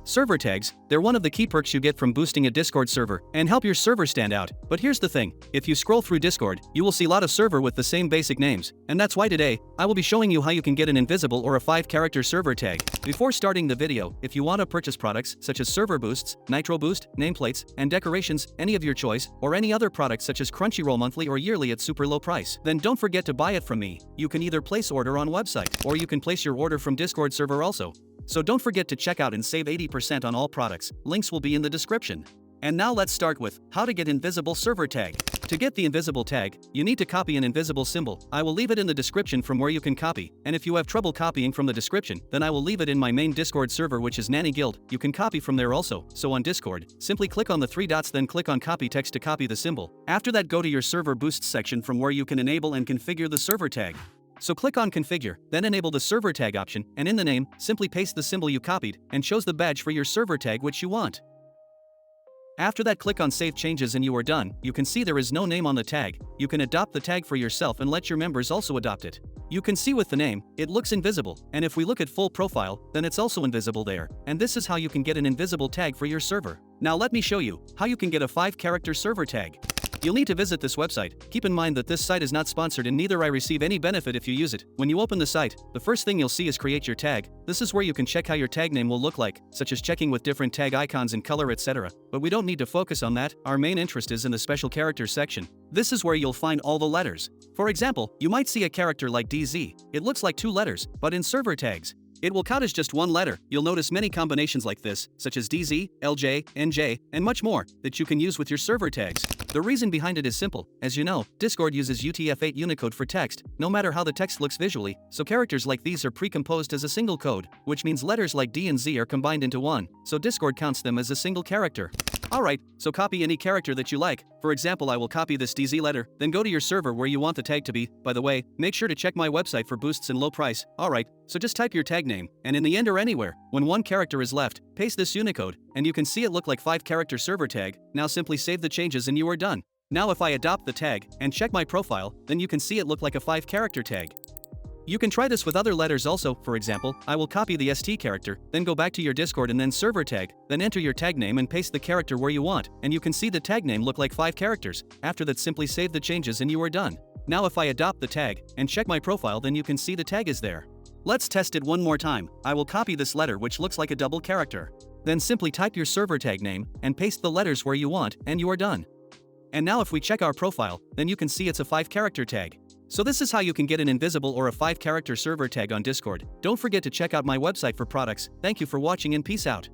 Server tags, they're one of the key perks you get from boosting a Discord server and help your server stand out. But here's the thing, if you scroll through Discord, you will see a lot of server with the same basic names. And that's why today, I will be showing you how you can get an invisible or a 5-character server tag. Before starting the video, if you want to purchase products such as server boosts, Nitro Boost, nameplates, and decorations, any of your choice, or any other products such as Crunchyroll monthly or yearly at super low price, then don't forget to buy it from me. You can either place order on website, or you can place your order from Discord server also. So don't forget to check out and save 80% on all products. Links will be in the description. And now let's start with how to get invisible server tag. To get the invisible tag, you need to copy an invisible symbol. I will leave it in the description from where you can copy. And if you have trouble copying from the description, then I will leave it in my main Discord server, which is Nanny Guild. You can copy from there also. So on Discord, simply click on the 3 dots, then click on copy text to copy the symbol. After that, go to your server boosts section from where you can enable and configure the server tag. So click on configure, then enable the server tag option, and in the name, simply paste the symbol you copied, and chose the badge for your server tag which you want. After that, click on save changes and you are done. You can see there is no name on the tag. You can adopt the tag for yourself and let your members also adopt it. You can see with the name, it looks invisible, and if we look at full profile, then it's also invisible there. And this is how you can get an invisible tag for your server. Now let me show you how you can get a 5-character server tag. You'll need to visit this website. Keep in mind that this site is not sponsored and neither I receive any benefit if you use it. When you open the site, the first thing you'll see is create your tag. This is where you can check how your tag name will look like, such as checking with different tag icons and color, etc. But we don't need to focus on that. Our main interest is in the special characters section. This is where you'll find all the letters. For example, you might see a character like DZ. It looks like 2 letters, but in server tags, it will count as just 1 letter. You'll notice many combinations like this, such as DZ, LJ, NJ, and much more, that you can use with your server tags. The reason behind it is simple. As you know, Discord uses UTF-8 Unicode for text, no matter how the text looks visually, so characters like these are pre-composed as a single code, which means letters like D and Z are combined into one, so Discord counts them as a single character. Alright, so copy any character that you like. For example, I will copy this DZ letter, then go to your server where you want the tag to be. By the way, make sure to check my website for boosts and low price. Alright, so just type your tag name, and in the end or anywhere, when 1 character is left, paste this Unicode, and you can see it look like 5-character server tag. Now simply save the changes and you are done. Now if I adopt the tag, and check my profile, then you can see it look like a 5-character tag. You can try this with other letters also. For example, I will copy the ST character, then go back to your Discord and then server tag, then enter your tag name and paste the character where you want, and you can see the tag name look like 5 characters. After that, simply save the changes and you are done. Now if I adopt the tag, and check my profile, then you can see the tag is there. Let's test it one more time. I will copy this letter which looks like a double character. Then simply type your server tag name, and paste the letters where you want, and you are done. And now if we check our profile, then you can see it's a 5-character tag. So this is how you can get an invisible or a 5-character server tag on Discord. Don't forget to check out my website for products. Thank you for watching and peace out.